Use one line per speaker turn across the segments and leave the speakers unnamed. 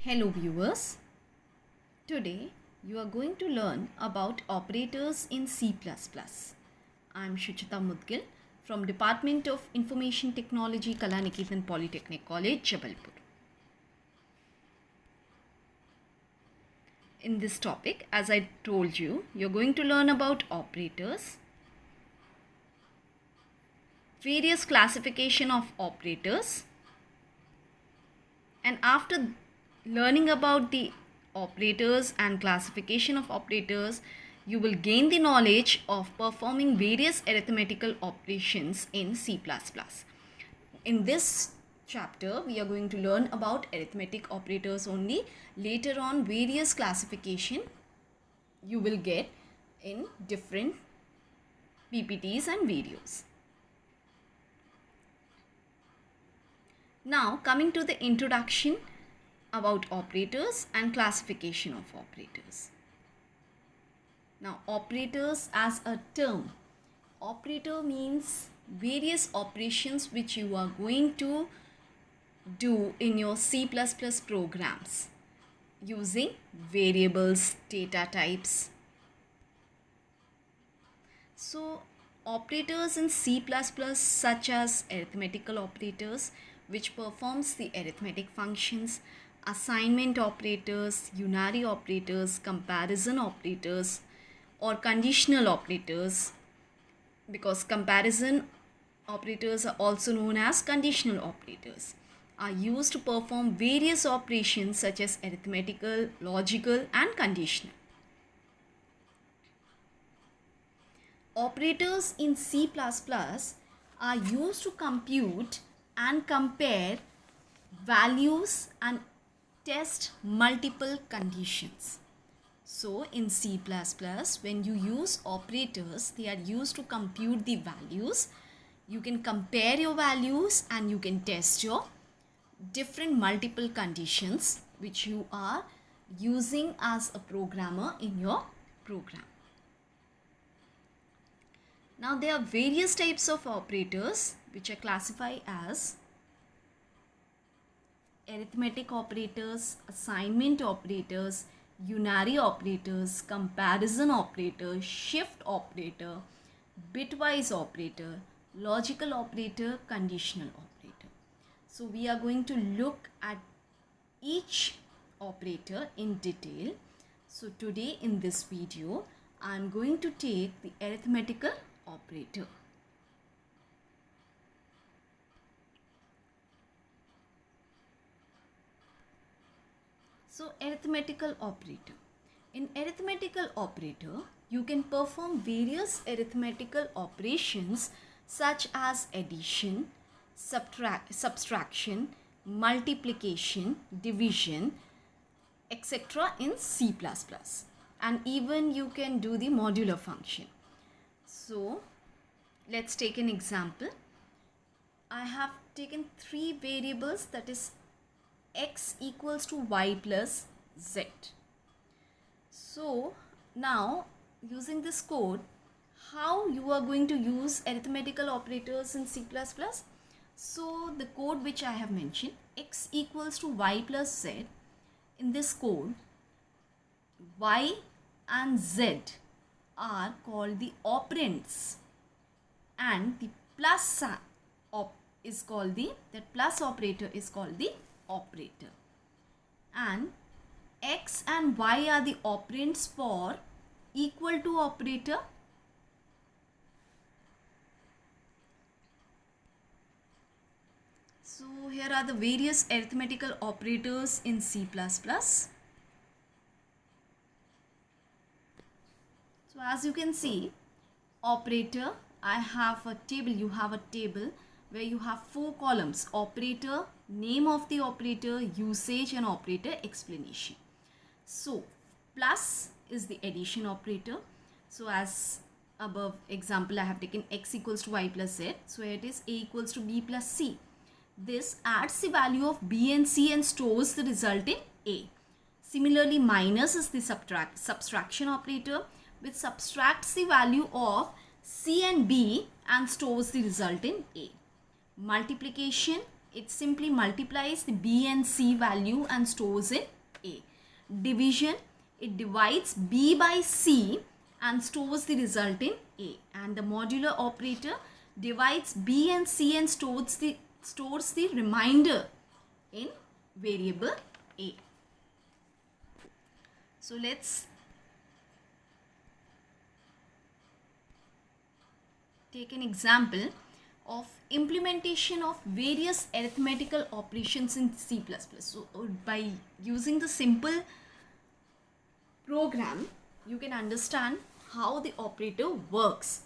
Hello viewers, today you are going to learn about operators in C++. I am Shuchita Mudgil from Department of Information Technology, Kalaniketan Polytechnic College, Jabalpur. In this topic, as I told you, you're going to learn about operators, various classification of operators, and after learning about the operators and classification of operators, you will gain the knowledge of performing various arithmetical operations in C++. In this chapter, we are going to learn about arithmetic operators only. Later on, various classification you will get in different PPTs and videos. Now, coming to the introduction about operators and classification of operators. Now, operators as a term. Operator means various operations which you are going to do in your C++ programs using variables, data types. So, operators in C++ such as arithmetical operators which performs the arithmetic functions, assignment operators, unary operators, comparison operators or conditional operators, because comparison operators are also known as conditional operators, are used to perform various operations such as arithmetical, logical and conditional. Operators in C++ are used to compute and compare values and test multiple conditions. So in C++, when you use operators, they are used to compute the values. You can compare your values and you can test your different multiple conditions which you are using as a programmer in your program. Now there are various types of operators which are classified as arithmetic operators, assignment operators, unary operators, comparison operator, shift operator, bitwise operator, logical operator, conditional operator. So we are going to look at each operator in detail. So today in this video, I am going to take the arithmetical operator. So arithmetical operator. In arithmetical operator, you can perform various arithmetical operations such as addition, subtraction, multiplication, division, etc. in C++. And even you can do the modular function. So let's take an example. I have taken three variables, that is x equals to y plus z. So now using this code, how you are going to use arithmetical operators in C++? So the code which I have mentioned, x equals to y plus z, in this code y and z are called the operands and the plus is called the, that plus operator is called the operator, and x and y are the operands for equal to operator, so here are the various arithmetical operators in C++. So as you can see, operator, I have a table, you have a table where you have 4 columns: operator, name of the operator, usage and operator explanation. So plus is the addition operator. So as above example, I have taken x equals to y plus z. So it is a equals to b plus c. This adds the value of b and c and stores the result in a. Similarly, minus is the subtraction operator, which subtracts the value of c and b and stores the result in a. Multiplication it simply multiplies the B and C value and stores in A. Division, it divides B by C and stores the result in A. And the modular operator divides B and C and stores the remainder in variable A. So let's take an example of implementation of various arithmetical operations in C++. So by using the simple program, you can understand how the operator works.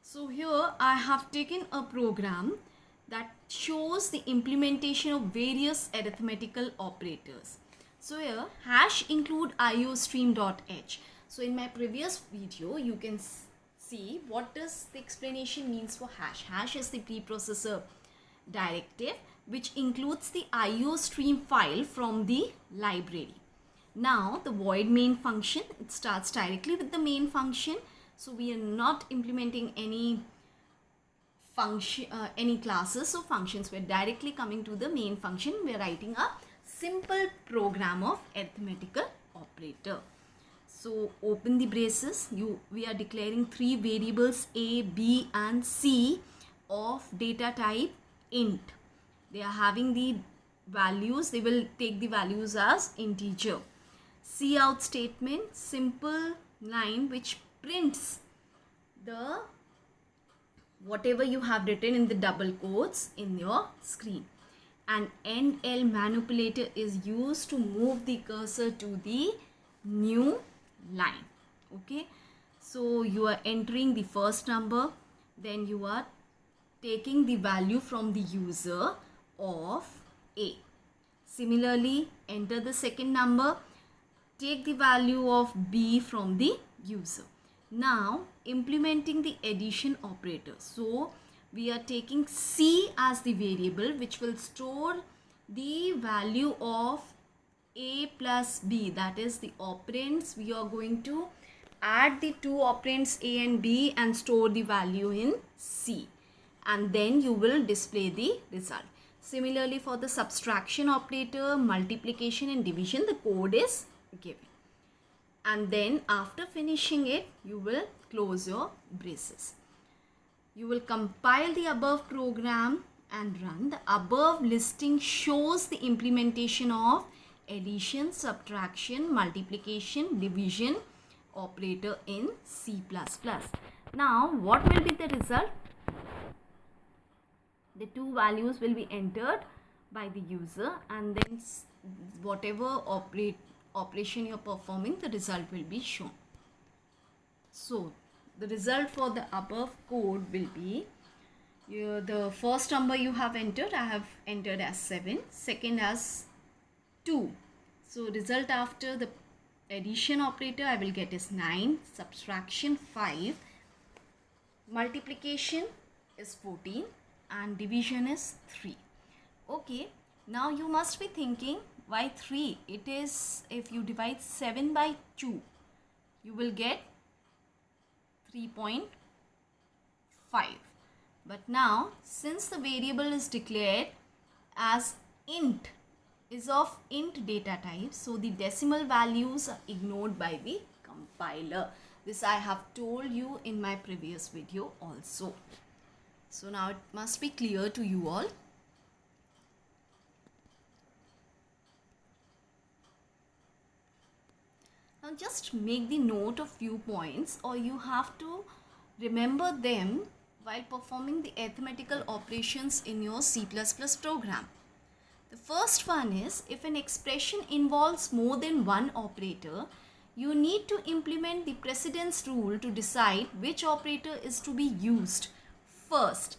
So here I have taken a program that shows the implementation of various arithmetical operators. So here hash include iostream.h. So in my previous video, you can see what does the explanation means for hash. Hash is the preprocessor directive which includes the iostream file from the library. Now the void main function, it starts directly with the main function. So we are not implementing any function, any classes or functions. We're directly coming to the main function. We're writing a simple program of arithmetical operator. So open the braces. We are declaring three variables A, B and C of data type int. They are having the values. They will take the values as integer. Cout statement, simple line which prints the whatever you have written in the double quotes in your screen. And NL manipulator is used to move the cursor to the new line. Okay, so you are entering the first number, then you are taking the value from the user of A. Similarly, enter the second number, take the value of B from the user. Now implementing the addition operator. So we are taking C as the variable which will store the value of A plus B, that is the operands. We are going to add the two operands A and B and store the value in C, and then you will display the result. Similarly for the subtraction operator, multiplication and division, the code is given. And then after finishing it, you will close your braces. You will compile the above program and run. The above listing shows the implementation of addition, subtraction, multiplication, division operator in C++. Now what will be the result? The two values will be entered by the user, and then whatever operation you are performing, the result will be shown. So the result for the above code will be the first number you have entered, I have entered as 7, second as 2. So result after the addition operator I will get is 9, subtraction 5, multiplication is 14 and division is 3. Okay, now you must be thinking, why 3? It is, if you divide 7 by 2, you will get 3.5. But now, since the variable is declared as int, is of int data type, so the decimal values are ignored by the compiler. This I have told you in my previous video also. So now it must be clear to you all. Now just make the note of few points, or you have to remember them while performing the arithmetical operations in your C++ program. The first one is, if an expression involves more than one operator, you need to implement the precedence rule to decide which operator is to be used first.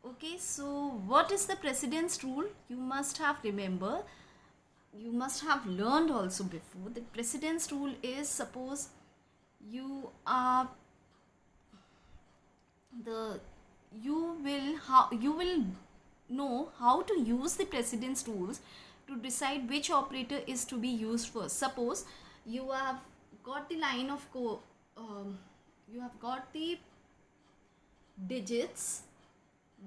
Okay, so what is the precedence rule? You must have remembered. You must have learned also before. The precedence rule is, suppose you are you will know how to use the precedence rules to decide which operator is to be used first. Suppose you have got the line of you have got the digits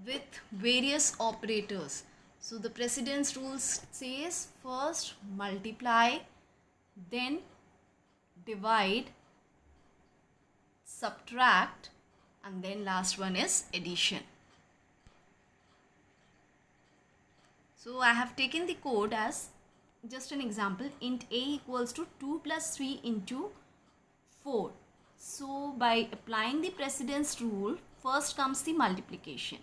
with various operators. So the precedence rule says first multiply, then divide, subtract, and then last one is addition. So I have taken the code as just an example. Int a equals to 2 plus 3 into 4. So by applying the precedence rule, first comes the multiplication.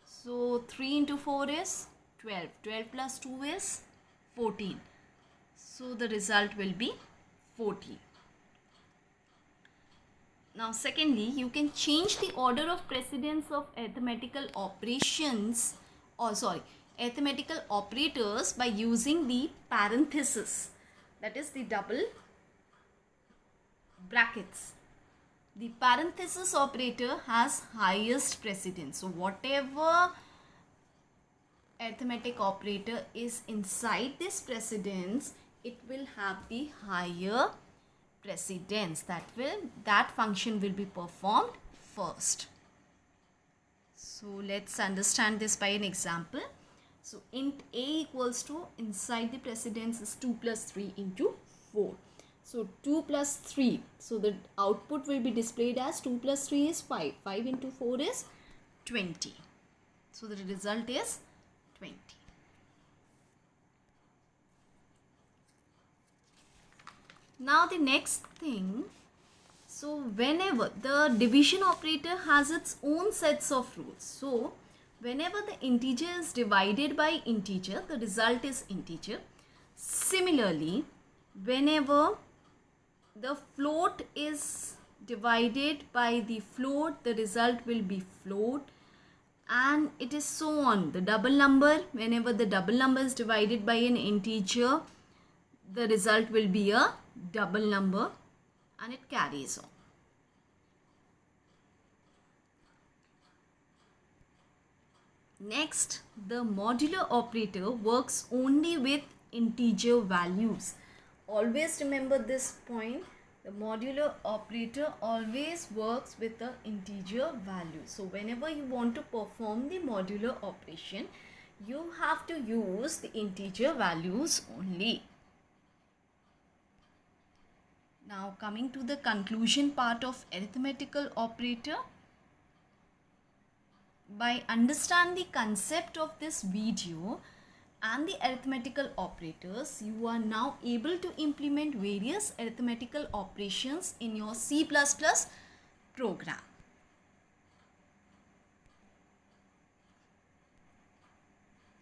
So 3 into 4 is 12. 12 plus 2 is 14. So the result will be 14. Now secondly, you can change the order of precedence of arithmetical operations, arithmetical operators by using the parenthesis, that is the double brackets. The parenthesis operator has highest precedence. So whatever arithmetic operator is inside this precedence, it will have the higher precedence. That function will be performed first. So let's understand this by an example. So int a equals to, inside the precedence is 2 plus 3 into 4. So 2 plus 3, so the output will be displayed as 2 plus 3 is 5. 5 into 4 is 20. So the result is 20. Now the next thing, so whenever the division operator has its own sets of rules. So whenever the integer is divided by integer, the result is integer. Similarly, whenever the float is divided by the float, the result will be float, and it is so on. The double number, whenever the double number is divided by an integer, the result will be a double number, and it carries on. Next, the modular operator works only with integer values. Always remember this point. The modular operator always works with the integer value. So whenever you want to perform the modular operation, you have to use the integer values only. Now coming to the conclusion part of arithmetical operator. By understanding the concept of this video and the arithmetical operators, you are now able to implement various arithmetical operations in your C++ program.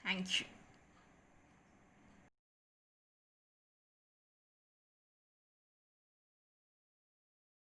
Thank you.